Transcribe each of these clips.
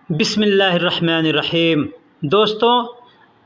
बिस्मिल्लाहिर्रहमानिर्रहीम। दोस्तों,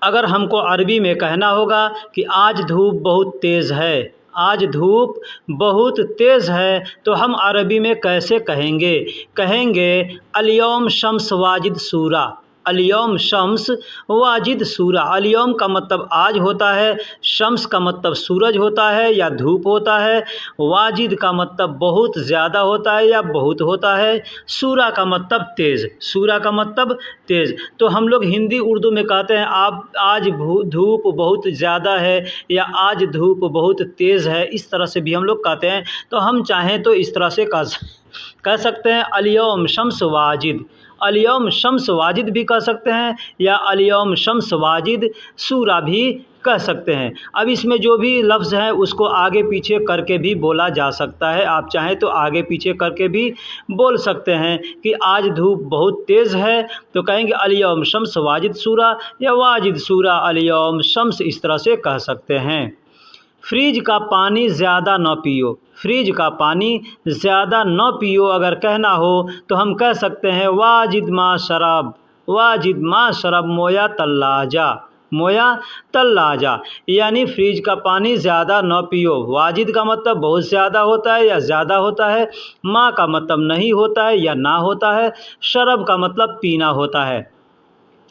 अगर हमको अरबी में कहना होगा कि आज धूप बहुत तेज़ है, आज धूप बहुत तेज़ है, तो हम अरबी में कैसे कहेंगे? कहेंगे अल-यौम शम्स वाजिद सूरा। अल-यौम शम्स वाजिद सूरा। अल-यौम का मतलब आज होता है, शम्स का मतलब सूरज होता है या धूप होता है, वाजिद का मतलब बहुत ज़्यादा होता है या बहुत होता है, सूरा का मतलब तेज़। सूरा का मतलब तेज़। तो हम लोग हिंदी उर्दू में कहते हैं आप आज धूप बहुत ज़्यादा है या आज धूप बहुत तेज़ है, इस तरह से भी हम लोग कहते हैं। तो हम चाहें तो इस तरह से कह सकते हैं अल-यौम शम्स वाजिद। अल-यौम शम्स वाजिद भी कह सकते हैं या अल-यौम शम्स वाजिद सूरा भी कह सकते हैं। अब इसमें जो भी लफ्ज़ है उसको आगे पीछे करके भी बोला जा सकता है। आप चाहें तो आगे पीछे करके भी बोल सकते हैं कि आज धूप बहुत तेज़ है, तो कहेंगे अल-यौम शम्स वाजिद सूरा या वाजिद सूरा अल-यौम शम्स, इस तरह से कह सकते हैं। फ्रिज का पानी ज़्यादा न पियो। फ्रिज का पानी ज़्यादा न पियो अगर कहना हो तो हम कह सकते हैं वाजिद मा शराब। वाजिद मा शराब मोया तल्लाजा। मोया तल्लाजा, यानी फ्रिज का पानी ज़्यादा न पियो। वाजिद का मतलब बहुत ज़्यादा होता है या ज़्यादा होता है, माँ का मतलब नहीं होता है या ना होता है, शरब का मतलब पीना होता है,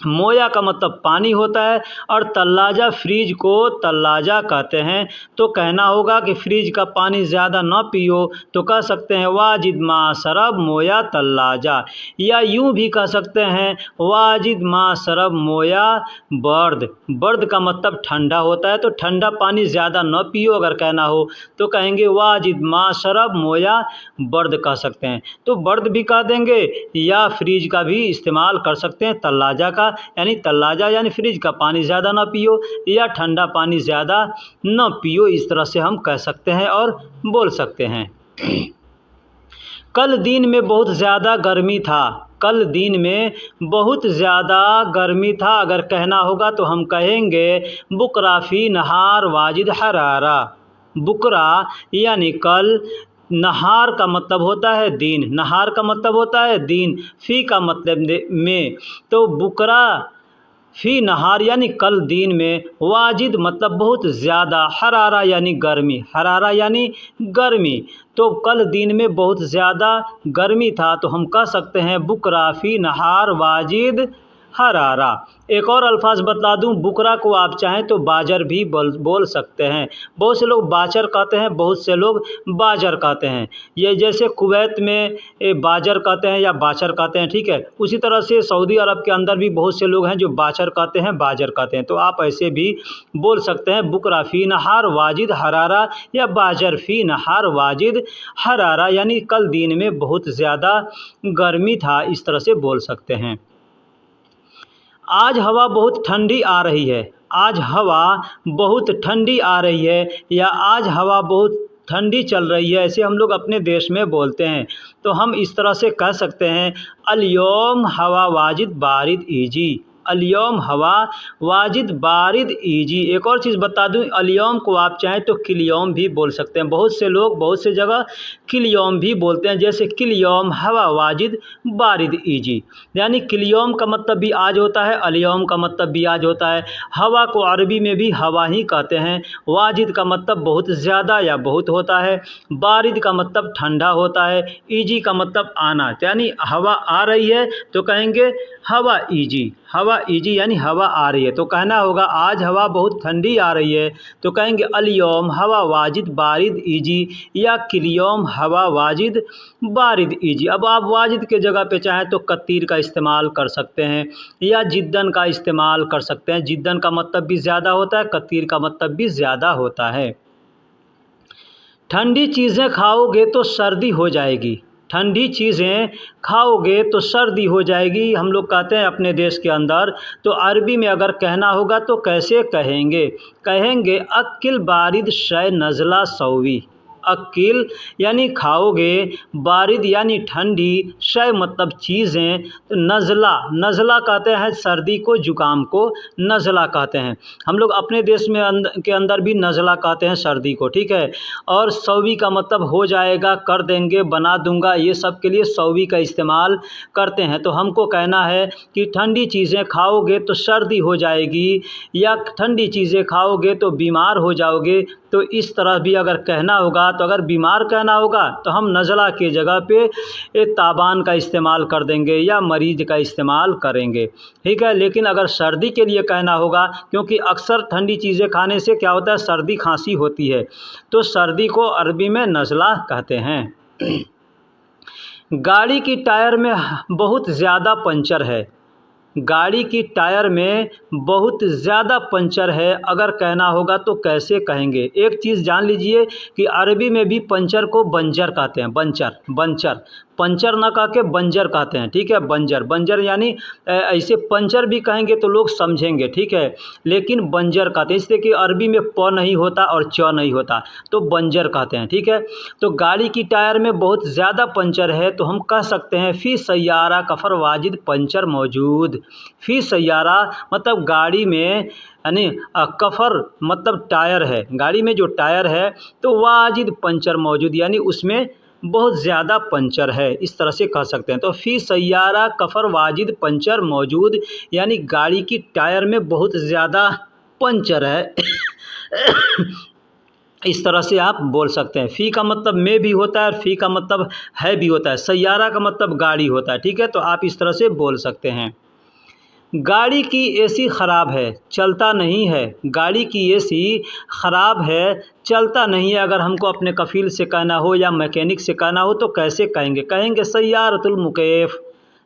मोया का मतलब पानी होता है, और तल्लाजा फ्रिज को तल्लाजा कहते हैं। तो कहना होगा कि फ्रिज का पानी ज़्यादा न पियो तो कह सकते हैं वाजिद मा शरब मोया तल्लाजा, या यूँ भी कह सकते हैं वाजिद मा शरब मोया बर्द। बर्द का मतलब ठंडा होता है, तो ठंडा पानी ज़्यादा न पियो अगर कहना हो तो कहेंगे वाजिद मा शरब मोया बर्द कह सकते हैं। तो बर्द भी कह देंगे या फ्रिज का भी इस्तेमाल कर सकते हैं, तल्लाजा का, यानी तल्लाजा यानी फ्रिज का पानी ज़्यादा ना पियो या ठंडा पानी ज़्यादा न पियो, इस तरह से हम कह सकते हैं और बोल सकते हैं। कल दिन में बहुत ज़्यादा गर्मी था। कल दिन में बहुत ज़्यादा गर्मी था अगर कहना होगा तो हम कहेंगे बुकरा फ़ी नहार वाजिद हरारा। बुकरा यानी कल, नहार का मतलब होता है दिन, नहार का मतलब होता है दिन, फ़ी का मतलब में, तो बुकरा फ़ी नहार यानी कल दिन में, वाजिद मतलब बहुत ज़्यादा, हरारा यानी गर्मी, हरारा यानी गर्मी। तो कल दिन में बहुत ज़्यादा गर्मी था तो हम कह सकते हैं बुकरा फ़ी नहार वाजिद हरारा। एक और अल्फाज बतला दूं, बुकरा को आप चाहें तो बाजर भी बोल सकते हैं। बहुत से लोग बाचर कहते हैं, बहुत से लोग बाजर कहते हैं। ये जैसे कुवैत में बाजर कहते हैं या बाचर कहते हैं, ठीक है। उसी तरह से सऊदी अरब के अंदर भी बहुत से लोग हैं जो बाचर कहते हैं, बाजर कहते हैं। तो आप ऐसे भी बोल सकते हैं बुकरा फ़ी नहार वाजिद हरारा या बाजर फ़ी नहार वाजिद हरारा, यानी कल दिन में बहुत ज़्यादा गर्मी था, इस तरह से बोल सकते हैं। आज हवा बहुत ठंडी आ रही है। आज हवा बहुत ठंडी आ रही है या आज हवा बहुत ठंडी चल रही है, ऐसे हम लोग अपने देश में बोलते हैं। तो हम इस तरह से कह सकते हैं अल-यौम हवा वाजिद बारिद ईजी। अल-यौम हवा वाजिद बारिद ईजी। एक और चीज़ बता दूं, अल-यौम को आप चाहें तो किल-यौम भी बोल सकते हैं। बहुत से लोग बहुत से जगह किल-यौम भी बोलते हैं, जैसे किल-यौम हवा वाजिद बारिद ईजी, यानी किल-यौम का मतलब भी आज होता है, अल-यौम का मतलब भी आज होता है। हवा को अरबी में भी हवा ही कहते हैं। वाजिद का मतलब बहुत ज़्यादा या बहुत होता है, बारिद का मतलब ठंडा होता है, ईजी का मतलब आना, यानी हवा आ रही है तो कहेंगे हवा ईजी। हवा ईजी यानी हवा आ रही है, तो कहना होगा आज हवा बहुत ठंडी आ रही है तो कहेंगे अल-यौम हवा वाजिद बारिद ईजी या किल-यौम हवा वाजिद बारिद ईजी। अब आप वाजिद के जगह पे चाहें तो कत्तीर का इस्तेमाल कर सकते हैं या जिद्दन का इस्तेमाल कर सकते हैं। जिद्दन का मतलब भी ज़्यादा होता है, कत्तीर का मतलब भी ज़्यादा होता है। ठंडी चीज़ें खाओगे तो सर्दी हो जाएगी। ठंडी चीज़ें खाओगे तो सर्दी हो जाएगी, हम लोग कहते हैं अपने देश के अंदर। तो अरबी में अगर कहना होगा तो कैसे कहेंगे? कहेंगे अक्किल बारिद शय नज़ला सौवी। अक्किल यानी खाओगे, बारिद यानी ठंडी, शय मतलब चीज़ें, नज़ला, नज़ला कहते हैं सर्दी को, जुकाम को नज़ला कहते हैं। हम लोग अपने देश में के अंदर भी नज़ला कहते हैं सर्दी को, ठीक है। और सौवी का मतलब हो जाएगा, कर देंगे, बना दूंगा, ये सब के लिए सौवी का इस्तेमाल करते हैं। तो हमको कहना है कि ठंडी चीज़ें खाओगे तो सर्दी हो जाएगी, या ठंडी चीज़ें खाओगे तो बीमार हो जाओगे। तो इस तरह भी अगर कहना होगा, तो अगर बीमार कहना होगा तो हम नज़ला के जगह पे ताबान का इस्तेमाल कर देंगे या मरीज़ का इस्तेमाल करेंगे, ठीक है। लेकिन अगर सर्दी के लिए कहना होगा, क्योंकि अक्सर ठंडी चीज़ें खाने से क्या होता है, सर्दी खांसी होती है, तो सर्दी को अरबी में नज़ला कहते हैं। गाड़ी की टायर में बहुत ज़्यादा पंचर है, गाड़ी की टायर में बहुत ज़्यादा पंचर है, अगर कहना होगा तो कैसे कहेंगे। एक चीज़ जान लीजिए कि अरबी में भी पंचर को बंजर कहते हैं, बंचर, बंचर, पंचर ना कह के बंजर कहते हैं, ठीक है। बंजर, बंजर यानी ऐसे पंचर भी कहेंगे तो लोग समझेंगे, ठीक है, लेकिन बंजर कहते हैं, इसलिए कि अरबी में प नहीं होता और च नहीं होता, तो बंजर कहते हैं, ठीक है। तो गाड़ी की टायर में बहुत ज़्यादा पंचर है, तो हम कह सकते हैं फ़ी सैयारा कफ़र वाजिद पंचर मौजूद। फ़ी सैयारा मतलब गाड़ी में, यानी कफ़र मतलब टायर है, गाड़ी में जो टायर है, तो वाजिद पंचर मौजूद यानी उसमें बहुत ज़्यादा पंचर है, इस तरह से कह सकते हैं। तो फ़ी सैयारा कफ़र वाजिद पंचर मौजूद यानी गाड़ी की टायर में बहुत ज़्यादा पंचर है। इस तरह से आप बोल सकते हैं। फ़ी का मतलब में भी होता है और फ़ी का मतलब है भी होता है, सैयारा का मतलब गाड़ी होता है, ठीक है। तो आप इस तरह से बोल सकते हैं। गाड़ी की एसी ख़राब है, चलता नहीं है, गाड़ी की एसी ख़राब है, चलता नहीं है, अगर हमको अपने कफ़ील से कहना हो या मैकेनिक से कहना हो तो कैसे कहेंगे। कहेंगे सैयारतुल मुकैफ़,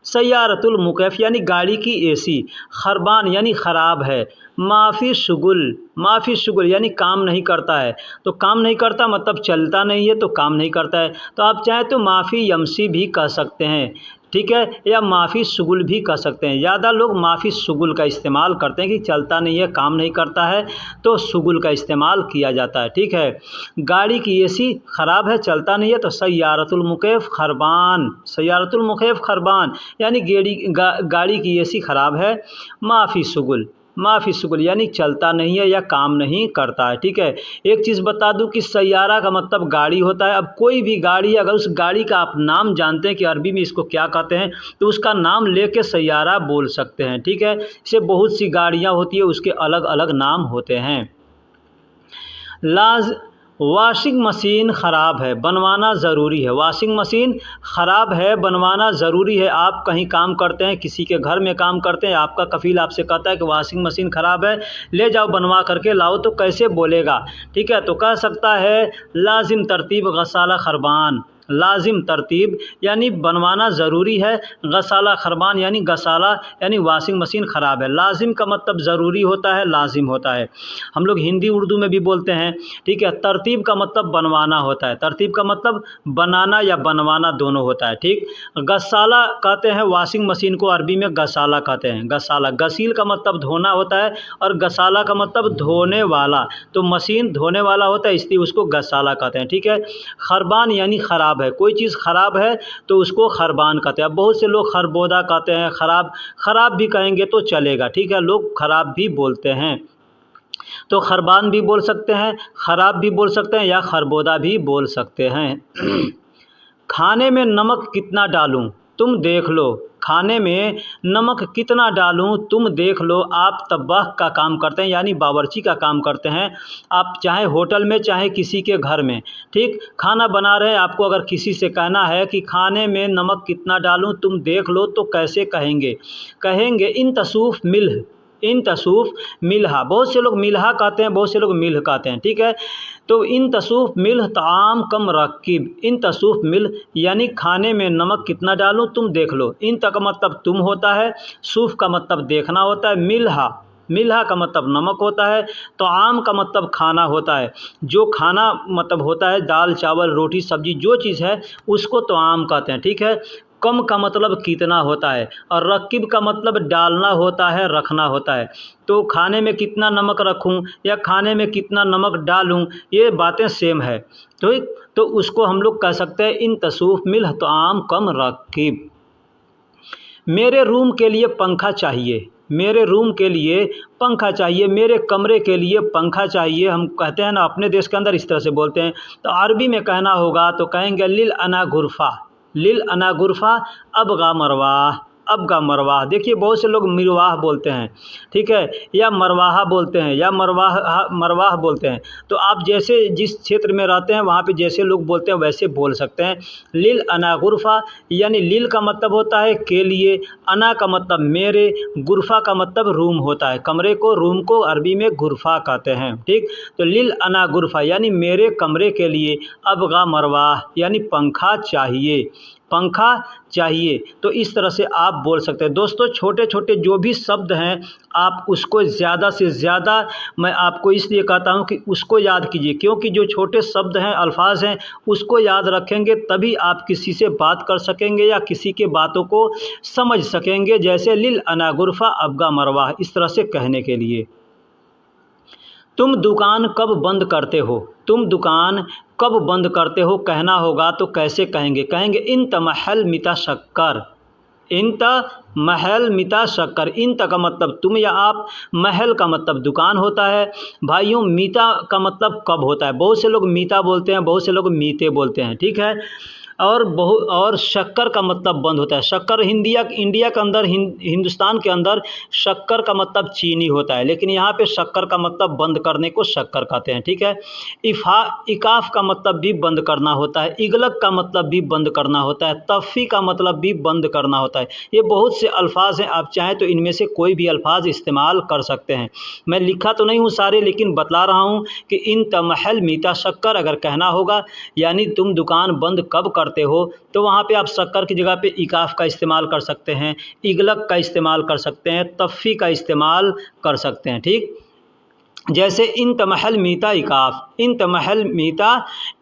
सैयारतुल मुकैफ़ यानी गाड़ी की एसी, खरबान यानी ख़राब है, माफ़ी शुगुल, माफ़ी शुगुल यानी काम नहीं करता है। तो काम नहीं करता मतलब चलता नहीं है, तो काम नहीं करता है। तो आप चाहें तो माफ़ी यमसी भी कह सकते हैं, ठीक है, या माफ़ी शुगुल भी कह सकते हैं। ज़्यादा लोग माफ़ी शुगुल का इस्तेमाल करते हैं कि चलता नहीं है, काम नहीं करता है, तो शुगुल का इस्तेमाल किया जाता है, ठीक है। गाड़ी की एसी ख़राब है, चलता नहीं है, तो सैयारतुल मुकैफ़ खरबान, सैयारतुल मुकैफ़ खरबान यानी गाड़ी की एसी ख़राब है, माफ़ी शुगुल, माफ़ी शुगुल यानी चलता नहीं है या काम नहीं करता है, ठीक है। एक चीज़ बता दूं कि सैयारा का मतलब गाड़ी होता है। अब कोई भी गाड़ी, अगर उस गाड़ी का आप नाम जानते हैं कि अरबी में इसको क्या कहते हैं, तो उसका नाम लेके सैयारा बोल सकते हैं, ठीक है। इसे बहुत सी गाड़ियां होती है, उसके अलग अलग नाम होते हैं। वॉशिंग मशीन ख़राब है, बनवाना ज़रूरी है, वॉशिंग मशीन ख़राब है, बनवाना ज़रूरी है। आप कहीं काम करते हैं, किसी के घर में काम करते हैं, आपका कफ़ील आपसे कहता है कि वॉशिंग मशीन ख़राब है, ले जाओ बनवा करके लाओ, तो कैसे बोलेगा, ठीक है। तो कह सकता है लाजिम तरतीब गसाला खरबान, लाजिम तरतीब यानी बनवाना ज़रूरी है, गसाला खरबान यानी गसाला यानी वॉशिंग मशीन ख़राब है। लाजिम का मतलब ज़रूरी होता है, लाजिम होता है, हम लोग हिंदी उर्दू में भी बोलते हैं, ठीक है। तरतीब का मतलब बनवाना होता है, तरतीब का मतलब बनाना या बनवाना दोनों होता है, ठीक। गसाला कहते हैं वॉशिंग मशीन को, अरबी में गसाला कहते हैं, गसाला। गसील का मतलब धोना होता है और गसाला का मतलब धोने वाला, तो मशीन धोने वाला होता है, इसलिए उसको गसाला कहते हैं, ठीक है। खरबान यानी ख़राब है, कोई चीज़ ख़राब है तो उसको खरबान कहते हैं। अब बहुत से लोग खरबोदा कहते हैं, ख़राब, ख़राब भी कहेंगे तो चलेगा, ठीक है, लोग ख़राब भी बोलते हैं, तो खरबान भी बोल सकते हैं, ख़राब भी बोल सकते हैं या खरबोदा भी बोल सकते हैं। खाने में नमक कितना डालूं, तुम देख लो, खाने में नमक कितना डालूं तुम देख लो। आप तब्बाख का काम करते हैं यानी बावर्ची का काम करते हैं, आप चाहे होटल में चाहे किसी के घर में, ठीक, खाना बना रहे हैं, आपको अगर किसी से कहना है कि खाने में नमक कितना डालूं तुम देख लो, तो कैसे कहेंगे। कहेंगे इन तसूफ़ मिल्ह, इन तसूफ़ मिल्हा, बहुत से लोग मिल्हा कहते हैं, बहुत से लोग मिल्ह कहते हैं, ठीक है। तो इन तसूफ़ मिल्ह ताम कम रकीब, इन तसूफ़ मिल्ह यानी खाने में नमक कितना डालूं तुम देख लो। इन तक मतलब तुम होता है, सूफ़ का मतलब देखना होता है, मिल्हा, मिल्हा का मतलब नमक होता है, तो आम का मतलब खाना होता है, जो खाना मतलब होता है दाल चावल रोटी सब्जी जो चीज़ है उसको तो आम कहते हैं, ठीक है। कम का मतलब कितना होता है, और रकीब का मतलब डालना होता है, रखना होता है। तो खाने में कितना नमक रखूं या खाने में कितना नमक डालूं, ये बातें सेम है। तो उसको हम लोग कह सकते हैं इन तसूफ मिल तो आम कम रकीब। मेरे रूम के लिए पंखा चाहिए, मेरे रूम के लिए पंखा चाहिए, मेरे कमरे के लिए पंखा चाहिए। हम कहते हैं ना अपने देश के अंदर इस तरह से बोलते हैं। तो अरबी में कहना होगा तो कहेंगे लिल अना गुरफ़ा, लिल अना गुरफ़ा अबगा मरवाह, अबगा मरवाह। देखिए बहुत से लोग मिरवाह बोलते हैं, ठीक है, या मरवाहा बोलते हैं, या मरवाह बोलते हैं। तो आप जैसे जिस क्षेत्र में रहते हैं वहाँ पे जैसे लोग बोलते हैं वैसे बोल सकते हैं। लिल अना गुरफ़ा यानी लिल का मतलब होता है के लिए, अना का मतलब मेरे, गुरफ़ा का मतलब रूम होता है, कमरे को, रूम को अरबी में गुरफ़ा कहते हैं, ठीक। तो लिल अना गुरफ़ा यानी मेरे कमरे के लिए, अबगा मरवाह यानी पंखा चाहिए, पंखा चाहिए। तो इस तरह से आप बोल सकते हैं। दोस्तों छोटे छोटे जो भी शब्द हैं आप उसको ज़्यादा से ज़्यादा, मैं आपको इसलिए कहता हूं कि उसको याद कीजिए, क्योंकि जो छोटे शब्द हैं, अल्फाज हैं, उसको याद रखेंगे तभी आप किसी से बात कर सकेंगे या किसी के बातों को समझ सकेंगे। जैसे लिल अना गुरफ़ा अबगा मरवाह, इस तरह से कहने के लिए। तुम दुकान कब बंद करते हो, तुम दुकान कब बंद करते हो कहना होगा तो कैसे कहेंगे, कहेंगे इंत महल मिता शक्कर, इंत महल मिता शक्कर। इंत का मतलब तुम या आप, महल का मतलब दुकान होता है। भाइयों मीता का मतलब कब होता है, बहुत से लोग मीता बोलते हैं, बहुत से लोग मीते बोलते हैं, ठीक है। और शक्कर का मतलब बंद होता है। शक्कर इंडिया के अंदर, हिंदुस्तान के अंदर शक्कर का मतलब चीनी होता है, लेकिन यहाँ पे शक्कर का मतलब बंद करने को शक्कर कहते हैं, ठीक है। इकाफ का मतलब भी बंद करना होता है, इगलक का मतलब भी बंद करना होता है, तफ़ी का मतलब भी बंद करना होता है। ये बहुत से अल्फाज हैं, आप चाहें तो इनमें से कोई भी अल्फाज इस्तेमाल कर सकते हैं। मैं लिखा तो नहीं हूँ सारे, लेकिन बतला रहा हूँ कि इन तमहल मीता शक्कर अगर कहना होगा यानी तुम दुकान बंद कब करते हो, तो वहाँ पे आप शक्कर की जगह पे इकाफ का इस्तेमाल कर सकते हैं, इगलक का इस्तेमाल कर सकते हैं, तफ़ी का इस्तेमाल कर सकते हैं, ठीक। जैसे इन तमहल मीता इकाफ, इन तमहल मीता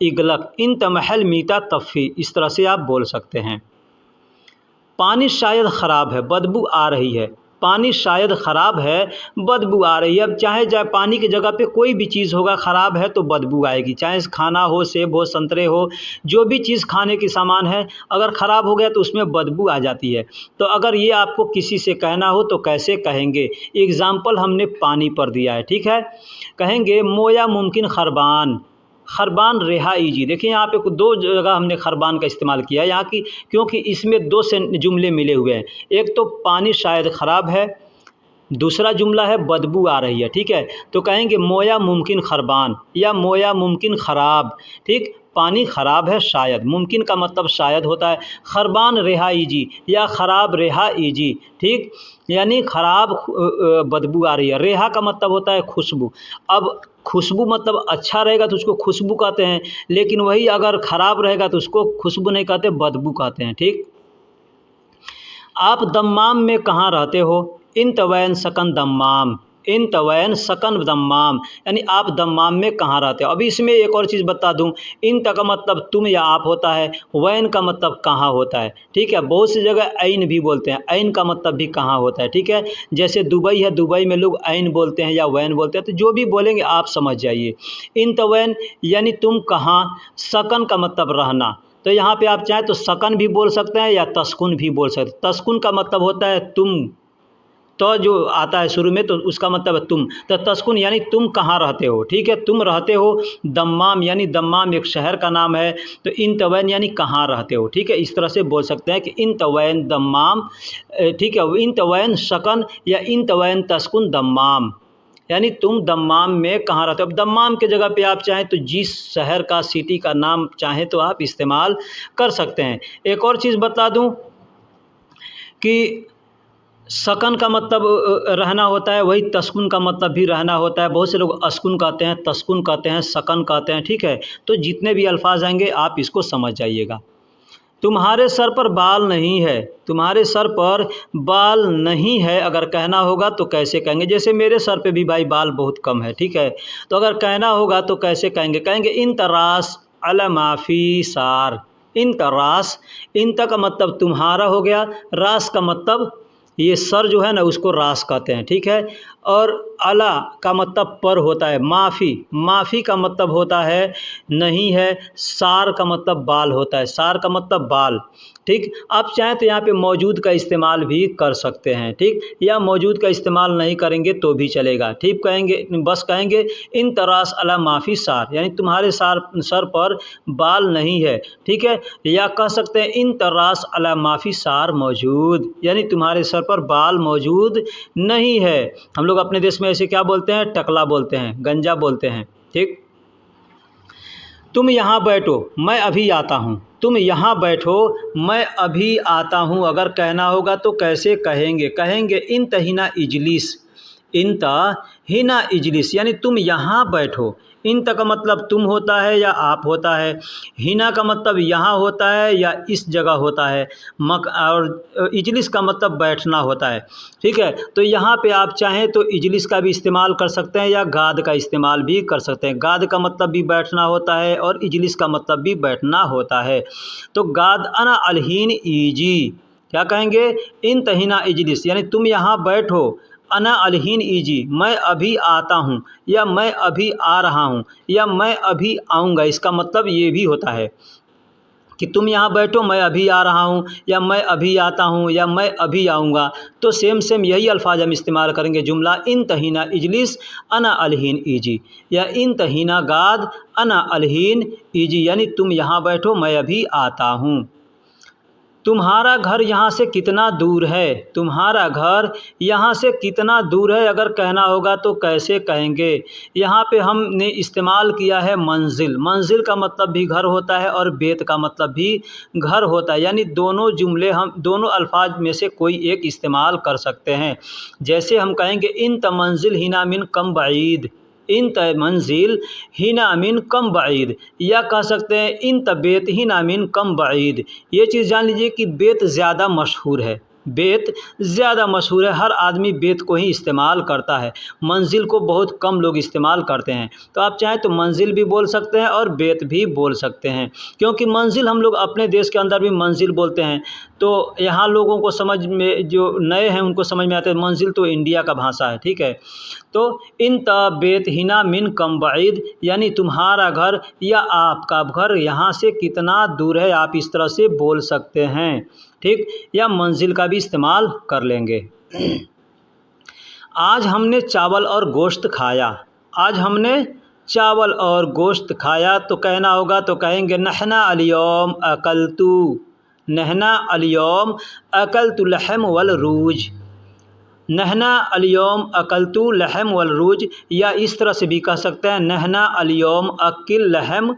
इगलक, इन तमहल मीता तफ़ी, इस तरह से आप बोल सकते हैं। पानी शायद ख़राब है, बदबू आ रही है, पानी शायद ख़राब है, बदबू आ रही है। अब चाहे पानी की जगह पे कोई भी चीज़ होगा, ख़राब है तो बदबू आएगी, चाहे खाना हो, सेब हो, संतरे हो, जो भी चीज़ खाने की सामान है, अगर ख़राब हो गया तो उसमें बदबू आ जाती है। तो अगर ये आपको किसी से कहना हो तो कैसे कहेंगे, एग्ज़ाम्पल हमने पानी पर दिया है, ठीक है। कहेंगे मोया मुमकिन खरबान, खरबान रिहाई। देखिए यहाँ पे दो जगह हमने खरबान का इस्तेमाल किया है यहाँ की, क्योंकि इसमें दो से जुमले मिले हुए हैं। एक तो पानी शायद ख़राब है, दूसरा जुमला है बदबू आ रही है, ठीक है। तो कहेंगे मोया मुमकिन खरबान या मोया मुमकिन ख़राब, ठीक। पानी ख़राब है शायद, मुमकिन का मतलब शायद होता है, खरबान रिहाई जी या ख़राब रिहाई जी, ठीक, यानी ख़राब बदबू आ रही है। रेहा का मतलब होता है खुशबू। अब खुशबू मतलब अच्छा रहेगा तो उसको खुशबू कहते हैं, लेकिन वही अगर ख़राब रहेगा तो उसको खुशबू नहीं कहते, बदबू कहते हैं, ठीक। आप दम्माम में कहाँ रहते हो, इन तवैन सकन दम्माम, इन तवैन सकन दम्माम यानी आप दम्माम में कहाँ रहते हो। अभी इसमें एक और चीज़ बता दूं, इन का मतलब तुम या आप होता है, वैन का मतलब कहाँ होता है, ठीक है। बहुत सी जगह ऐन भी बोलते हैं, ऐन का मतलब भी कहाँ होता है, ठीक है। जैसे दुबई है, दुबई में लोग ऐन बोलते हैं या वैन बोलते हैं, तो जो भी बोलेंगे आप समझ जाइए। इन तवैन यानी तुम कहाँ, सकन का मतलब रहना, तो यहाँ पे आप चाहें तो सकन भी बोल सकते हैं या तस्कुन भी बोल सकते हैं। तस्कुन का मतलब होता है तुम, तो जो आता है शुरू में तो उसका मतलब है तुम, तो तस्कुन यानी तुम कहाँ रहते हो, ठीक है, तुम रहते हो दम्माम, यानी दम्माम एक शहर का नाम है। तो इन तवैन यानी कहाँ रहते हो, ठीक है। इस तरह से बोल सकते हैं कि इन तवैन दम्माम, ठीक है, इन तवैन सकन या इन तवैन तस्कुन दम्माम, यानी तुम दम्माम में कहाँ रहते हो। अब दम्माम के जगह पे आप चाहें तो जिस शहर का, सिटी का नाम चाहें तो आप इस्तेमाल कर सकते हैं। एक और चीज़ बता दूं कि सकन का मतलब रहना होता है, वही तस्कुन का मतलब भी रहना होता है। बहुत से लोग अस्कुन कहते हैं, तस्कुन कहते हैं, सकन कहते हैं, ठीक है। तो जितने भी अल्फाज आएंगे आप इसको समझ जाइएगा। तुम्हारे सर पर बाल नहीं है, तुम्हारे सर पर बाल नहीं है अगर कहना होगा तो कैसे कहेंगे। जैसे मेरे सर पे भी भाई बाल बहुत कम है, ठीक है। तो अगर कहना होगा तो कैसे कहेंगे, कहेंगे इन तरास अला माफ़ी सार, इंत रास, इंत का मतलब तुम्हारा हो गया, रास का मतलब ये सर जो है ना उसको रास कहते हैं, ठीक है। और अला का मतलब पर होता है, माफ़ी, माफ़ी का मतलब होता है नहीं है, सार का मतलब बाल होता है, सार का मतलब बाल, ठीक। आप चाहें तो यहाँ पे मौजूद का इस्तेमाल भी कर सकते हैं, ठीक, या मौजूद का इस्तेमाल नहीं करेंगे तो भी चलेगा, ठीक। कहेंगे बस कहेंगे इन तरास अला माफ़ी सार, यानी तुम्हारे सर पर बाल नहीं है, ठीक है। या कह सकते हैं इन तरास अला माफ़ी सार मौजूद, यानी तुम्हारे सर पर बाल मौजूद नहीं है। हम लोग अपने देश में ऐसे क्या बोलते हैं, टकला बोलते हैं, गंजा बोलते हैं, ठीक। तुम यहाँ बैठो मैं अभी आता हूँ, तुम यहाँ बैठो मैं अभी आता हूँ अगर कहना होगा तो कैसे कहेंगे, कहेंगे इंत हिना इजलिस, इंत हिना इजलिस, यानी तुम यहाँ बैठो। इंत का मतलब तुम होता है या आप होता है, हिना का मतलब यहाँ होता है या इस जगह होता है, और इजलिस का मतलब बैठना होता है, ठीक है। तो यहाँ पे आप चाहें तो इजलिस का भी इस्तेमाल कर सकते हैं या गाद का इस्तेमाल भी कर सकते हैं। गाद का मतलब भी बैठना होता है और इजलिस का मतलब भी बैठना होता है। तो गाद अना अलहीन ईजी, क्या कहेंगे, इन तहीना इजलिस, यानी तुम यहाँ बैठो, अना अलहीन ईजी, मैं अभी आता हूँ या मैं अभी आ रहा हूँ या मैं अभी आऊँगा, इसका मतलब ये भी होता है कि तुम यहाँ बैठो मैं अभी आ रहा हूँ या मैं अभी आता हूँ या मैं अभी आऊँगा। तो सेम यही अल्फाज हम इस्तेमाल करेंगे, जुमला इन तहीना इजलिस अना अलहीन ईजी, या इन तहीना गाद अना अलहीन ईजी, यानी तुम यहाँ बैठो मैं अभी आता हूँ। तुम्हारा घर यहाँ से कितना दूर है, तुम्हारा घर यहाँ से कितना दूर है अगर कहना होगा तो कैसे कहेंगे। यहाँ पे हमने इस्तेमाल किया है मंजिल, मंजिल का मतलब भी घर होता है और बेत का मतलब भी घर होता है, यानी दोनों जुमले हम दोनों अल्फाज में से कोई एक इस्तेमाल कर सकते हैं। जैसे हम कहेंगे इन तमंजिल हिना मिन कम बाईद, इन त मंजिल हिना मिन कम बाईद, या कह सकते हैं इन तबेत हिना मिन कम बाईद। ये चीज़ जान लीजिए कि बेत ज़्यादा मशहूर है, बेत ज़्यादा मशहूर है, हर आदमी बेत को ही इस्तेमाल करता है, मंजिल को बहुत कम लोग इस्तेमाल करते हैं। तो आप चाहें तो मंजिल भी बोल सकते हैं और बेत भी बोल सकते हैं, क्योंकि मंजिल हम लोग अपने देश के अंदर भी मंजिल बोलते हैं। तो यहाँ लोगों को समझ में, जो नए हैं उनको समझ में आता है, मंजिल तो इंडिया का भाषा है, ठीक है। तो इन तबेत हिना मिन कम बाईद, यानी तुम्हारा घर या आपका घर यहाँ से कितना दूर है, आप इस तरह से बोल सकते हैं, ठीक, या मंजिल का भी इस्तेमाल कर लेंगे। आज हमने चावल और गोश्त खाया, आज हमने चावल और गोश्त खाया तो कहना होगा तो कहेंगे नहना अलयौम अकलतु, नहना अलयौम अकलतु लहम वल रूज, नहना अलयौम अकलतु लहम वल रूज, या इस तरह से भी कह सकते हैं नहना अलयौम अकिल लहम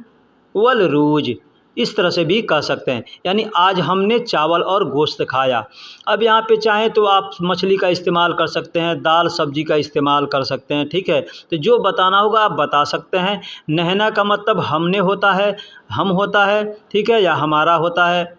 वल रूज, इस तरह से भी कह सकते हैं, यानी आज हमने चावल और गोश्त खाया। अब यहाँ पे चाहें तो आप मछली का इस्तेमाल कर सकते हैं, दाल सब्जी का इस्तेमाल कर सकते हैं, ठीक है। तो जो बताना होगा आप बता सकते हैं। नहना का मतलब हमने होता है, हम होता है, ठीक है, या हमारा होता है।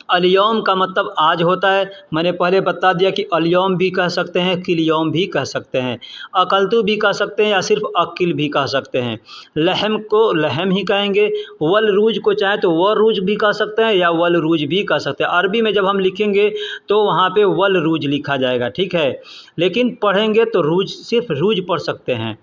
अलयौम का मतलब आज होता है, मैंने पहले बता दिया कि अलयौम भी कह सकते हैं, किलयौम भी कह सकते हैं, अकलतु भी कह सकते हैं या सिर्फ अकिल भी कह सकते हैं। लहम को लहम ही कहेंगे, वल रूज को चाहे तो व रूज भी कह सकते हैं या वल रूज भी कह सकते हैं। अरबी में जब हम लिखेंगे तो वहाँ पे वल रूज लिखा जाएगा, ठीक है, लेकिन पढ़ेंगे तो रूज सिर्फ रूज पढ़ सकते हैं।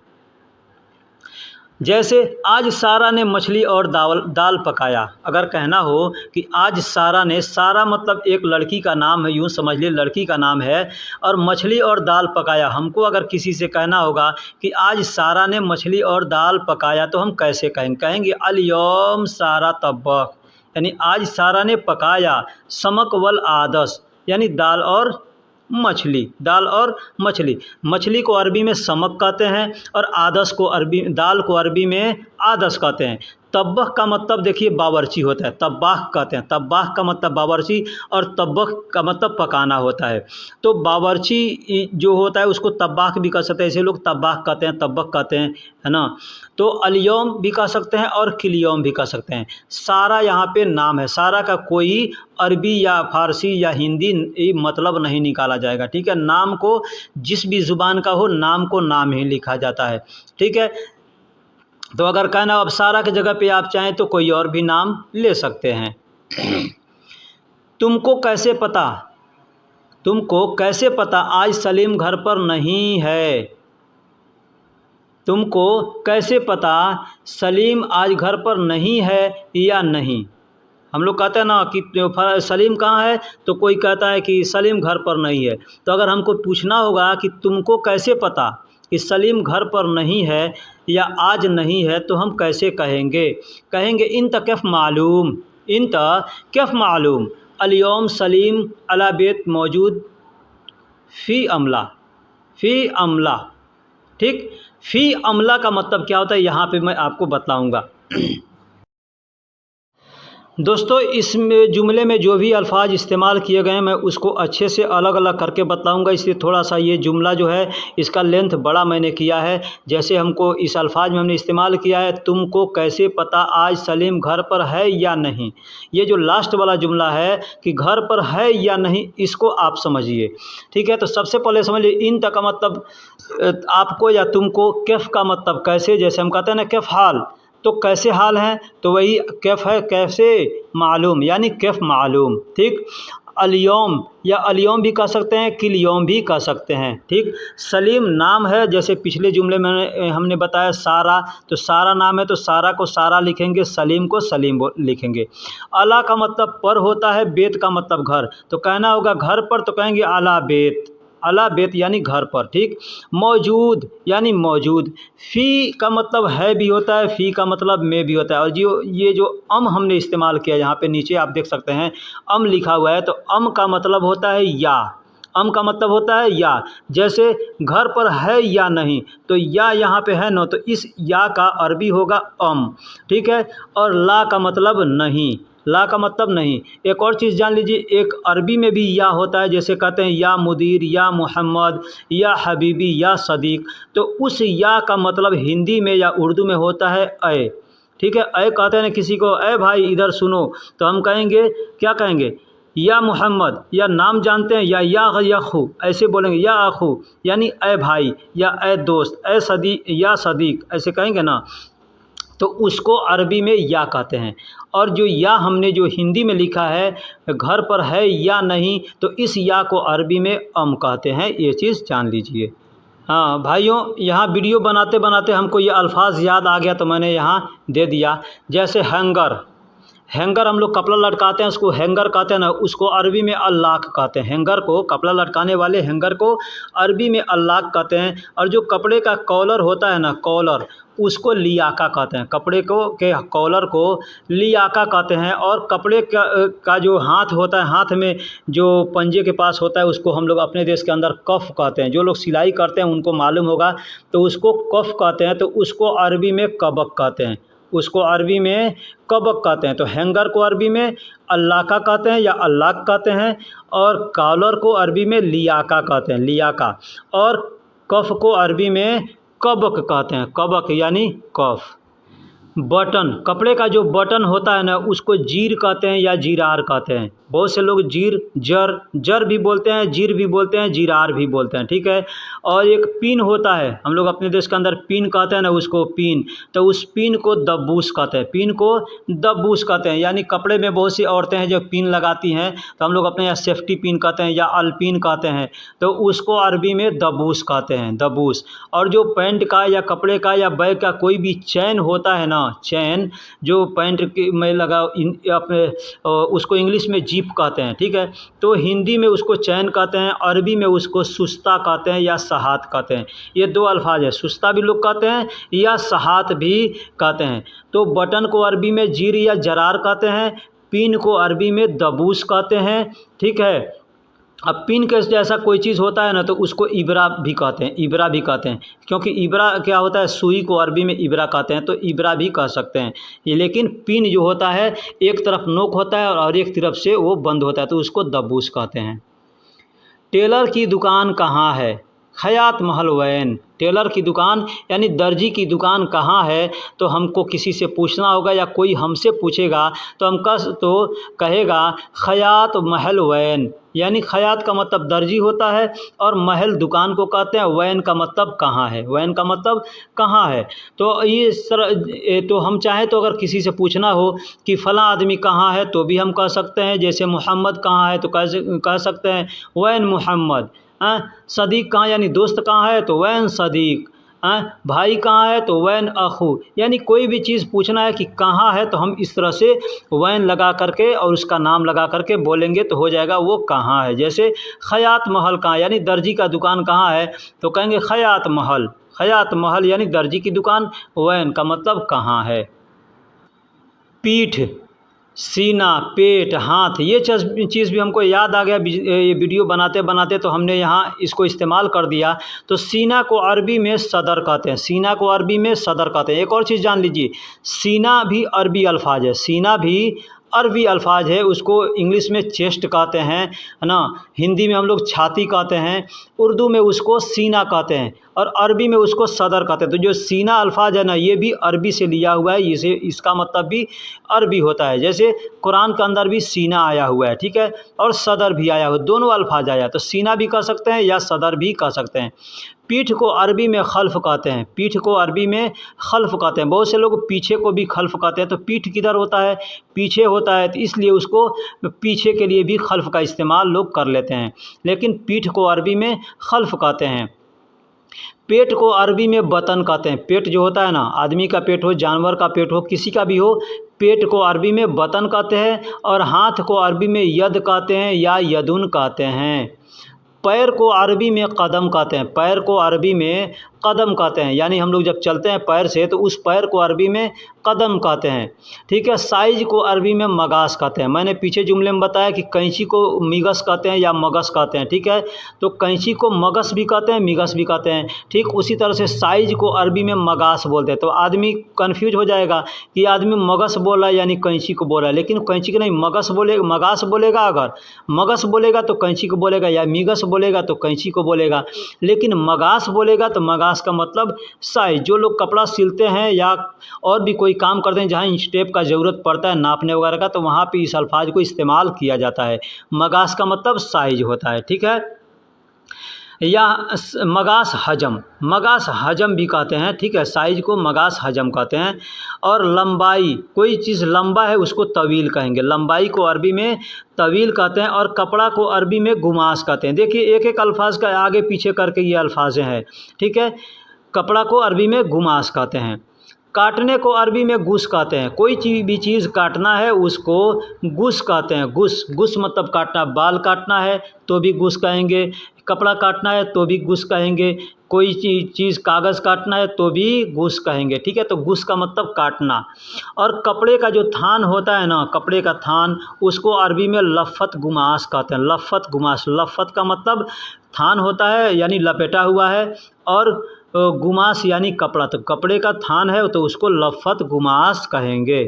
जैसे आज सारा ने मछली और दाल पकाया, अगर कहना हो कि आज सारा ने, सारा मतलब एक लड़की का नाम है, यूँ समझ लिए लड़की का नाम है, और मछली और दाल पकाया, हमको अगर किसी से कहना होगा कि आज सारा ने मछली और दाल पकाया तो हम कैसे कहेंगे, कहेंगे अलयौम सारा तब्बख, यानी आज सारा ने पकाया, समक वल आदस, यानी दाल और मछली, दाल और मछली, मछली को अरबी में समक कहते हैं और आदस को अरबी, दाल को अरबी में आदस कहते हैं। तब्बख का मतलब देखिए बावर्ची होता है, तब्बाख कहते हैं, तब्बाख का मतलब बावर्ची और तब्बख का मतलब पकाना होता है। तो बावर्ची जो होता है उसको तब्बाख भी कह सकते हैं, ऐसे लोग तब्बाख कहते हैं, तब्बख कहते हैं, है ना। तो अलयौम भी कह सकते हैं और किलयौम भी कह सकते हैं। सारा यहाँ पे नाम है, सारा का कोई अरबी या फारसी या हिंदी मतलब नहीं निकाला जाएगा, ठीक है। नाम को जिस भी ज़ुबान का हो, नाम को नाम ही लिखा जाता है, ठीक है। तो अगर कहना अब सारा की जगह पे आप चाहें तो कोई और भी नाम ले सकते हैं। तुमको कैसे पता, तुमको कैसे पता आज सलीम घर पर नहीं है। तुमको कैसे पता सलीम आज घर पर नहीं है या नहीं। हम लोग कहते हैं ना कि सलीम कहाँ है, तो कोई कहता है कि सलीम घर पर नहीं है। तो अगर हमको पूछना होगा कि तुमको कैसे पता कि सलीम घर पर नहीं है या आज नहीं है, तो हम कैसे कहेंगे। कहेंगे इंत कैफ मालूम, इंत कैफ मालूम अलियौम सलीम अला बेत मौजूद फ़ी अमला, फ़ी अमला। ठीक, फ़ी अमला का मतलब क्या होता है यहाँ पे मैं आपको बताऊँगा। दोस्तों इस जुमले में जो भी अल्फाज इस्तेमाल किए गए हैं मैं उसको अच्छे से अलग अलग करके बताऊंगा, इसलिए थोड़ा सा ये जुमला जो है इसका लेंथ बड़ा मैंने किया है। जैसे हमको इस अल्फाज में हमने इस्तेमाल किया है, तुमको कैसे पता आज सलीम घर पर है या नहीं। ये जो लास्ट वाला जुमला है कि घर पर है या नहीं, इसको आप समझिए। ठीक है, तो सबसे पहले समझिए इन तक का मतलब आपको या तुमको, कैफ का मतलब कैसे, जैसे हम कहते हैं ना कैफ हाल, तो कैसे हाल है, तो वही कैफ है कैसे मालूम, यानी कैफ मालूम। ठीक, अलियौम या अलियौम भी कह सकते हैं, किलयौम भी कह सकते हैं। ठीक, सलीम नाम है, जैसे पिछले जुमले में हमने बताया सारा, तो सारा नाम है तो सारा को सारा लिखेंगे, सलीम को सलीम लिखेंगे। अला का मतलब पर होता है, बेत का मतलब घर, तो कहना होगा घर पर, तो कहेंगे अला बेत, अला बेत यानी घर पर। ठीक, मौजूद यानी मौजूद। फ़ी का मतलब है भी होता है, फ़ी का मतलब में भी होता है। और जो ये जो अम हमने इस्तेमाल किया, यहाँ पे नीचे आप देख सकते हैं अम लिखा हुआ है, तो अम का मतलब होता है या, अम का मतलब होता है या। जैसे घर पर है या नहीं, तो या यहाँ पे है ना, तो इस या का अरबी होगा अम। ठीक है, और ला का मतलब नहीं, ला का मतलब नहीं। एक और चीज़ जान लीजिए, एक अरबी में भी या होता है, जैसे कहते हैं या मुदीर, या मोहम्मद, या हबीबी, या सदीक, तो उस या का मतलब हिंदी में या उर्दू में होता है ए। ठीक है, ए कहते हैं ना किसी को, ए भाई इधर सुनो, तो हम कहेंगे, क्या कहेंगे, या मोहम्मद, या नाम जानते हैं, या अखू, ऐसे बोलेंगे या अखू यानी ए भाई, या ए दोस्त, ए सदी, या सदीक, ऐसे कहेंगे ना, तो उसको अरबी में या कहते हैं। और जो या हमने जो हिंदी में लिखा है घर पर है या नहीं, तो इस या को अरबी में अम कहते हैं, ये चीज़ जान लीजिए। हाँ भाइयों, यहाँ वीडियो बनाते बनाते हमको ये अल्फाज याद आ गया, तो मैंने यहाँ दे दिया। जैसे हैंगर, हैंगर हम लोग कपड़ा लटकाते हैं, उसको हैंगर कहते हैं ना, उसको अरबी में अल्लाक कहते हैं। हैंगर को, कपड़ा लटकाने वाले हैंगर को अरबी में अल्लाक कहते हैं। और जो कपड़े का कॉलर होता है ना, कॉलर, उसको लियाका कहते हैं। कपड़े को के कॉलर को लियाका कहते हैं। और कपड़े का जो हाथ होता है, हाथ में जो पंजे के पास होता है, उसको हम लोग अपने देश के अंदर कफ़ कहते हैं। जो लोग सिलाई करते हैं उनको मालूम होगा, तो उसको कफ़ कहते हैं, तो उसको अरबी में कबक कहते हैं, उसको अरबी में कबक कहते हैं। तो हैंगर को अरबी में अल्लाका कहते हैं या अल्लाक कहते हैं, और कॉलर को अरबी में लियाका कहते हैं, लियाका। और कफ़ को अरबी में कबक कहते हैं, कबक यानी कफ़। बटन, कपड़े का जो बटन होता है ना, उसको जीर कहते हैं या जीरार कहते हैं। बहुत से लोग जीर, जर भी बोलते हैं, जीर भी बोलते हैं, जीरार भी बोलते हैं। ठीक है, और एक पिन होता है, हम लोग अपने देश के अंदर पिन कहते हैं ना, उसको पिन, तो उस पिन को दब्बूस कहते हैं, पिन को दब्बूस कहते हैं। यानी कपड़े में बहुत सी औरतें हैं जो पिन लगाती हैं, तो हम लोग अपने यहाँ सेफ्टी पिन कहते हैं या अल्पिन कहते हैं, तो उसको अरबी में दब्बूस कहते हैं, दब्बूस। और जो पैंट का या कपड़े का या बैग का कोई भी चैन होता है ना, चैन जो पैंट में लगा अपने, उसको इंग्लिश में जीप कहते हैं। ठीक है, तो हिंदी में उसको चैन कहते हैं, अरबी में उसको सुस्ता कहते हैं या सहात कहते हैं। ये दो अल्फाज है, सुस्ता भी लोग कहते हैं या सहात भी कहते हैं। तो बटन को अरबी में जीर या जरार कहते हैं, पिन को अरबी में दबूस कहते हैं। ठीक है, अब पिन के जैसा कोई चीज़ होता है ना, तो उसको इबरा भी कहते हैं, इबरा भी कहते हैं, क्योंकि इबरा क्या होता है, सुई को अरबी में इबरा कहते हैं, तो इबरा भी कह सकते हैं ये। लेकिन पिन जो होता है, एक तरफ नोक होता है और एक तरफ से वो बंद होता है, तो उसको दब्बूस कहते हैं। टेलर की दुकान कहाँ है, खयात महल वैन, टेलर की दुकान यानी दर्जी की दुकान कहाँ है, तो हमको किसी से पूछना होगा या कोई हमसे पूछेगा तो हम कहेगा खयात महल वैन, यानी खयात का मतलब दर्जी होता है और महल दुकान को कहते हैं, वैन का मतलब कहाँ है, वैन का मतलब कहाँ है। तो तो हम चाहें तो अगर किसी से पूछना हो कि फ़लाँ आदमी कहाँ है तो भी हम कह सकते हैं, जैसे मोहम्मद कहाँ है तो कह सकते हैं वैन मोहम्मद। सदीक कहाँ यानी दोस्त कहाँ है तो वैन सदीक। भाई कहाँ है तो वैन अखू, यानी कोई भी चीज़ पूछना है कि कहाँ है तो हम इस तरह से वैन लगा करके और उसका नाम लगा करके बोलेंगे तो हो जाएगा वो कहाँ है। जैसे खयात महल कहाँ यानी दर्जी का दुकान कहाँ है तो कहेंगे खयात महल, खयात महल यानी दर्जी की दुकान, वैन का मतलब कहाँ है। पीठ, सीना, पेट, हाथ, ये चीज़ भी हमको याद आ गया ये वीडियो बनाते बनाते, तो हमने यहाँ इसको इस्तेमाल कर दिया। तो सीना को अरबी में सदर कहते हैं, सीना को अरबी में सदर कहते हैं। एक और चीज़ जान लीजिए, सीना भी अरबी अल्फाज है, सीना भी अरबी अल्फाज है, उसको इंग्लिश में चेस्ट कहते हैं, है ना, हिंदी में हम लोग छाती कहते हैं, उर्दू में उसको सीना कहते हैं और अरबी में उसको सदर कहते हैं। तो जो सीना अल्फाज है ना, ये भी अरबी से लिया हुआ है, इसे इसका मतलब भी अरबी होता है। जैसे कुरान के अंदर भी सीना आया हुआ है, ठीक है, और सदर भी आया हुआ, दोनों अल्फाज आया, तो सीना भी कह सकते हैं या सदर भी कह सकते हैं। पीठ को अरबी में खल्फ कहते हैं, पीठ को अरबी में खल्फ कहते हैं। बहुत से लोग पीछे को भी खल्फ कहते हैं, तो पीठ किधर होता है, पीछे होता है, तो इसलिए उसको पीछे के लिए भी खल्फ का इस्तेमाल लोग कर लेते हैं, लेकिन पीठ को अरबी में खल्फ कहते हैं। पेट को अरबी में बतन कहते हैं, पेट जो होता है ना, आदमी का पेट हो, जानवर का पेट हो, किसी का भी हो, पेट को अरबी में बतन कहते हैं। और हाथ को अरबी में यद कहते हैं या यदुन कहते हैं। पैर को अरबी में कदम कहते हैं, पैर को अरबी में कदम कहते हैं, यानी हम लोग जब चलते हैं पैर से तो उस पैर को अरबी में कदम कहते हैं, ठीक है। साइज को अरबी में मगास कहते हैं, मैंने पीछे जुमले में बताया कि कैंची को मिगस कहते हैं या मगस कहते हैं, ठीक है, तो कैंची को मगस भी कहते हैं, मिगस भी कहते हैं, ठीक उसी तरह से साइज को अरबी में मगास बोलते हैं। तो आदमी कन्फ्यूज हो जाएगा कि आदमी मगस बोल रहा है यानी कैंची को बोल रहा है, लेकिन कैंची को नहीं, मगस बोलेगा, मगास बोलेगा, अगर मगस बोलेगा तो कैंची को बोलेगा, या मिगस बोलेगा तो कैंची को बोलेगा, लेकिन मगास बोलेगा तो मगास का मतलब साइज। जो लोग कपड़ा सिलते हैं या और भी कोई काम करते हैं जहाँ इंच टेप का ज़रूरत पड़ता है नापने वगैरह का, तो वहाँ पे इस अल्फाज को इस्तेमाल किया जाता है। मगास का मतलब साइज होता है, ठीक है। या मगास हजम, मगास हजम भी कहते हैं, ठीक है, साइज को मगास हजम कहते हैं। और लंबाई, कोई चीज़ लंबा है उसको तवील कहेंगे, लंबाई को अरबी में तवील कहते हैं। और कपड़ा को अरबी में गुमास कहते हैं। देखिए एक एक अल्फाज का आगे पीछे करके ये अल्फाज हैं, ठीक है। कपड़ा को अरबी में गुमास कहते हैं। काटने को अरबी में गुस कहते हैं, कोई भी चीज़ काटना है उसको गुस कहते हैं, गुस, गुस मतलब काटना, बाल काटना है तो भी गुस कहेंगे, कपड़ा काटना है तो भी गुस कहेंगे, कोई चीज़ कागज़ काटना है तो भी गुस कहेंगे, ठीक है। तो गुस का मतलब काटना। और कपड़े का जो थान होता है ना, कपड़े का थान, उसको अरबी में लफ़त गुमास कहते हैं, लफ़त गुमास। लफ़त का मतलब थान होता है यानी लपेटा हुआ है, और गुमास यानी कपड़ा, तो कपड़े का थान है तो उसको लफ़त गुमास कहेंगे।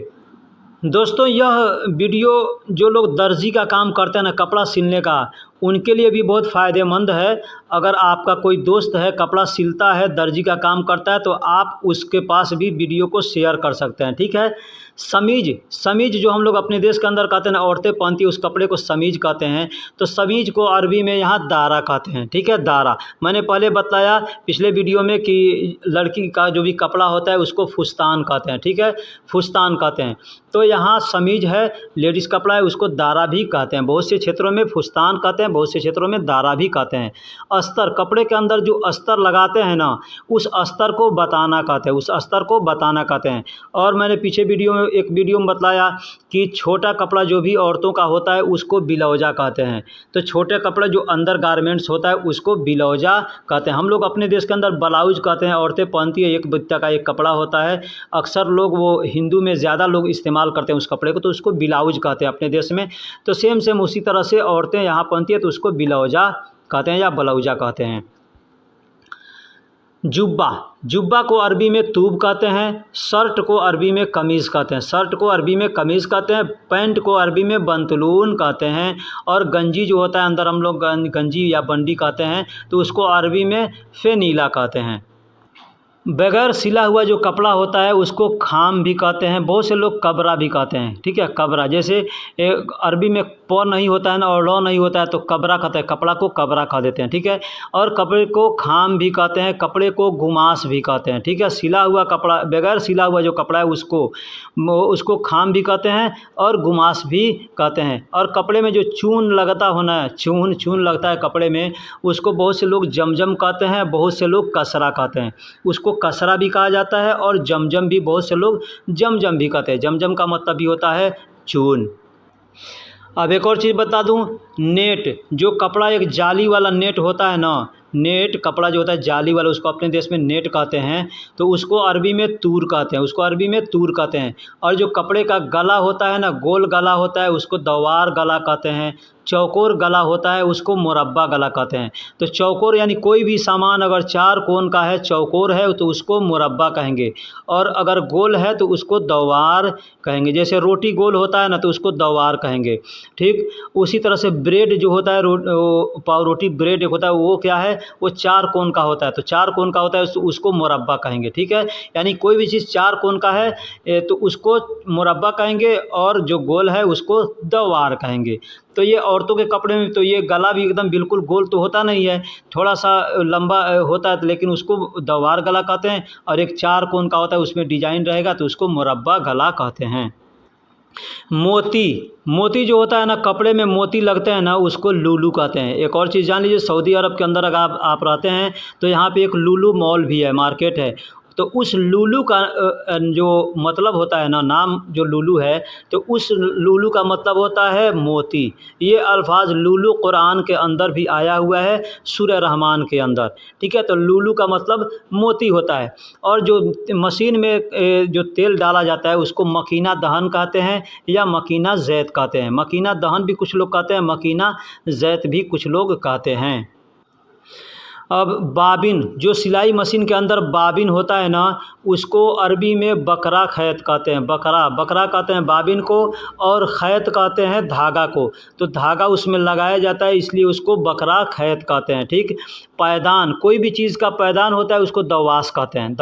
दोस्तों यह वीडियो जो लोग दर्जी का काम करते हैं ना, कपड़ा सिलने का, उनके लिए भी बहुत फ़ायदेमंद है। अगर आपका कोई दोस्त है कपड़ा सिलता है, दर्जी का काम करता है, तो आप उसके पास भी वीडियो को शेयर कर सकते हैं, ठीक है। समीज, समीज जो हम लोग अपने देश के अंदर कहते हैं ना, औरतें पहनती है उस कपड़े को समीज कहते हैं। तो समीज को अरबी में यहाँ दारा कहते हैं, ठीक है, दारा। मैंने पहले बताया पिछले वीडियो में कि लड़की का जो भी कपड़ा होता है उसको फुस्तान कहते हैं, ठीक है, फुस्तान कहते हैं। तो यहाँ समीज है, लेडीज़ कपड़ा है, उसको दारा भी कहते हैं। बहुत से क्षेत्रों में फुस्तान कहते हैं, बहुत से क्षेत्रों में दारा भी कहते हैं। अस्तर, कपड़े के अंदर जो अस्तर लगाते हैं ना, उस अस्तर को बताना कहते हैं, उस अस्तर को बताना कहते हैं। और मैंने पीछे वीडियो में एक वीडियो में बताया कि छोटा कपड़ा जो भी औरतों का होता है उसको बिलौजा कहते हैं। तो छोटे कपड़ा जो अंदर गारमेंट्स होता है उसको बिलौजा कहते हैं। हम लोग अपने देश के अंदर ब्लाउज कहते हैं, औरतें पहनती है, एक बित्ता का एक कपड़ा होता है, अक्सर लोग वो हिंदू में ज़्यादा लोग इस्तेमाल करते हैं उस कपड़े को, तो उसको ब्लाउज कहते हैं अपने देश में। तो सेम उसी तरह से औरतें यहाँ पहनती है तो उसको बिलौजा कहते हैं या ब्लाउजा कहते हैं। जुब्बा, जुब्बा को अरबी में तूब कहते हैं। शर्ट को अरबी में कमीज़ कहते हैं, शर्ट को अरबी में कमीज़ कहते हैं। पैंट को अरबी में बंतलून कहते हैं। और गंजी जो होता है, अंदर हम लोग गंजी या बंडी कहते हैं, तो उसको अरबी में फ़ेनीला कहते हैं। बगैर सिला हुआ जो कपड़ा होता है उसको खाम भी कहते हैं, बहुत से लोग कबरा भी कहते हैं। ठीक है, कबरा, जैसे अरबी में प नहीं होता है ना और ल नहीं होता है तो कबरा कहते हैं, कपड़ा को कबरा कह देते हैं। ठीक है, और कपड़े को खाम भी कहते हैं, कपड़े को गुमास भी कहते हैं। ठीक है, सिला हुआ कपड़ा, बगैर सिला हुआ जो कपड़ा है उसको खाम भी कहते हैं और गुमास भी कहते हैं। और कपड़े में जो चून लगता होना है, चून लगता है कपड़े में, उसको बहुत से लोग जमजम कहते हैं, बहुत से लोग कसरा कहते हैं। उसको कसरा भी कहा जाता है और जमजम भी, बहुत से लोग जमजम भी कहते हैं। जमजम का मतलब भी होता है चून। अब एक और चीज़ बता दूं, नेट, जो कपड़ा एक जाली वाला नेट होता है ना, नेट कपड़ा जो होता है जाली वाला, उसको अपने देश में नेट कहते हैं, तो उसको अरबी में तूर कहते हैं, उसको अरबी में तूर कहते हैं। और जो कपड़े का गला होता है ना, गोल गला होता है, उसको दवार गला कहते हैं। चौकोर गला होता है, उसको मुरब्बा गला कहते हैं। तो चौकोर यानी कोई भी सामान अगर 4 कोण का है, चौकोर है, तो उसको मुरब्बा कहेंगे। और अगर गोल है तो उसको दवार कहेंगे। जैसे रोटी गोल होता है ना, तो उसको दवार कहेंगे। ठीक, उसी तरह से ब्रेड जो होता है, पाव रोटी ब्रेड एक होता है, वो क्या है, वो 4 कोण का होता है, तो 4 कोण का होता है, उसको मुरब्बा कहेंगे। ठीक है, यानी कोई भी चीज़ 4 कोण का है तो उसको मुरब्बा कहेंगे, और जो गोल है उसको दवार कहेंगे। तो ये औरतों के कपड़े में तो ये गला भी एकदम बिल्कुल गोल तो होता नहीं है, थोड़ा सा लंबा होता है, लेकिन उसको दवार गला कहते हैं। और एक 4 कोण का होता है, उसमें डिजाइन रहेगा, तो उसको मुरब्बा गला कहते हैं। मोती जो होता है ना, कपड़े में मोती लगते हैं ना, उसको लुलू कहते हैं। एक और चीज़ जान लीजिए, सऊदी अरब के अंदर अगर आप रहते हैं तो यहाँ पे एक लुलू मॉल भी है, मार्केट है। तो उस लुलू का जो मतलब होता है ना, नाम जो लुलू है, तो उस लुलू का मतलब होता है मोती। ये अल्फाज लुलू कुरान के अंदर भी आया हुआ है, सूरह रहमान के अंदर। ठीक है, तो लुलू का मतलब मोती होता है। और जो मशीन में जो तेल डाला जाता है उसको मकीना दहन कहते हैं या मकीना ज़ैत कहते हैं। मकीना दहन भी कुछ लोग कहते हैं, मकीना ज़ैत भी कुछ लोग कहते हैं। अब बाबिन, जो सिलाई मशीन के अंदर बाबिन होता है ना, उसको अरबी में बकरा खैत कहते हैं। बकरा कहते हैं बाबिन को, और खैत कहते हैं धागा को। तो धागा उसमें लगाया जाता है, इसलिए उसको बकरा खैत कहते हैं। ठीक, पैदान, कोई भी चीज़ का पैदान होता है उसको दवास कहते हैं,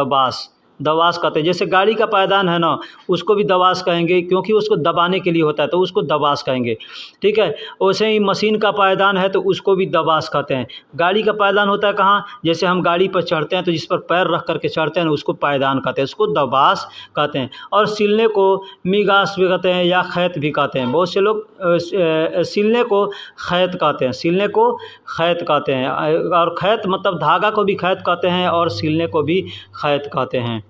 दवास कहते हैं। जैसे गाड़ी का पायदान है ना, उसको भी दवास कहेंगे, क्योंकि उसको दबाने के लिए होता है, तो उसको दवास कहेंगे। ठीक है, वैसे ही मशीन का पायदान है तो उसको भी दवास कहते हैं। गाड़ी का पायदान होता है कहाँ, जैसे हम गाड़ी पर चढ़ते हैं तो जिस पर पैर रख करके चढ़ते हैं ना, उसको पायदान कहते हैं, उसको दवास कहते हैं। और सिलने को मिगास भी कहते हैं या खैत भी कहते हैं। बहुत से लोग सिलने को खैत कहते हैं, सिलने को खैत कहते हैं। और खैत मतलब धागा को भी खैत कहते हैं और सिलने को भी खैत कहते हैं।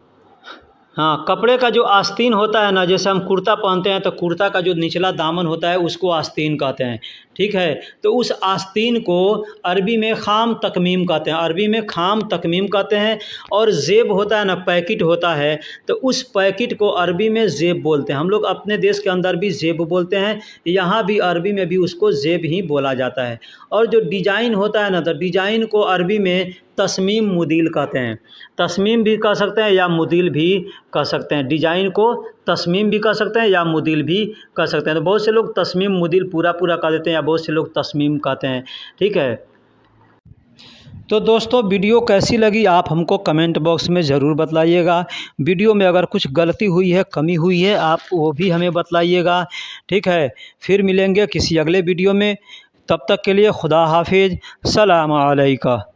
हाँ, कपड़े का जो आस्तीन होता है ना, जैसे हम कुर्ता पहनते हैं तो कुर्ता का जो निचला दामन होता है उसको आस्तीन कहते हैं। ठीक है, तो उस आस्तीन को अरबी में खाम तकमीम कहते हैं, अरबी में खाम तकमीम कहते हैं। और ज़ेब होता है ना, पैकेट होता है, तो उस पैकेट को अरबी में ज़ेब बोलते हैं। हम लोग अपने देश के अंदर भी ज़ेब बोलते हैं, यहाँ भी अरबी में भी उसको ज़ेब ही बोला जाता है। और जो डिज़ाइन होता है ना, तो डिज़ाइन को अरबी में तस्मीम मुदील कहते हैं। तस्मीम भी कह सकते हैं या मुदील भी कह सकते हैं। डिज़ाइन को तस्मीम भी कह सकते हैं या मुदील भी कह सकते हैं। तो बहुत से लोग तस्मीम मुदील पूरा कह देते हैं, या बहुत से लोग तस्मीम कहते हैं। ठीक है, तो दोस्तों वीडियो कैसी लगी आप हमको कमेंट बॉक्स में ज़रूर बतलाइएगा। वीडियो में अगर कुछ गलती हुई है, कमी हुई है, आप वो भी हमें बतलाइएगा। ठीक है, फिर मिलेंगे किसी अगले वीडियो में, तब तक के लिए खुदा हाफिज़, सलाम अलैकुम।